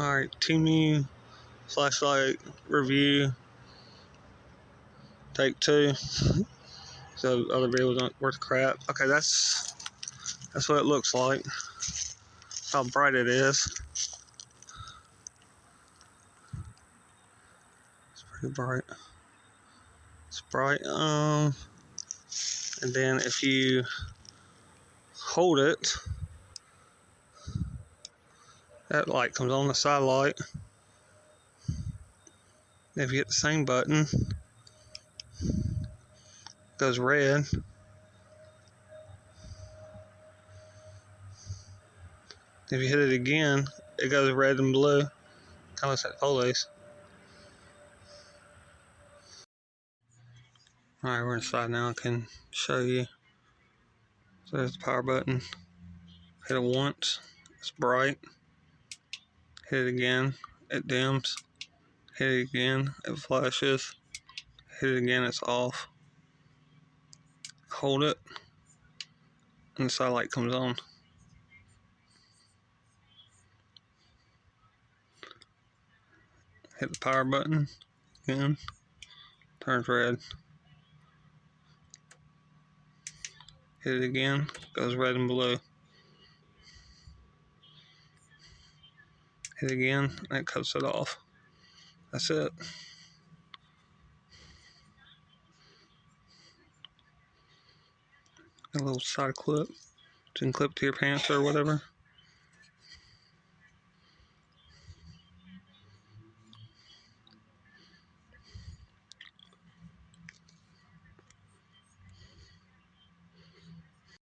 Alright, Temu flashlight review. Take 2. So other videos aren't worth crap. Okay, that's what it looks like. How bright it is. It's pretty bright. It's bright. And then if you hold it, that light comes on, the side light. If you hit the same button, it goes red. If you hit it again, it goes red and blue. Kind of looks like police. Alright, we're inside now. I can show you. So there's the power button. Hit it once, it's bright. Hit it again, it dims. Hit it again, it flashes. Hit it again, it's off. Hold it, and the side light comes on. Hit the power button again, turns red. Hit it again, goes red and blue. Hit it again, and it cuts it off. That's it. A little side clip. You can clip to your pants or whatever.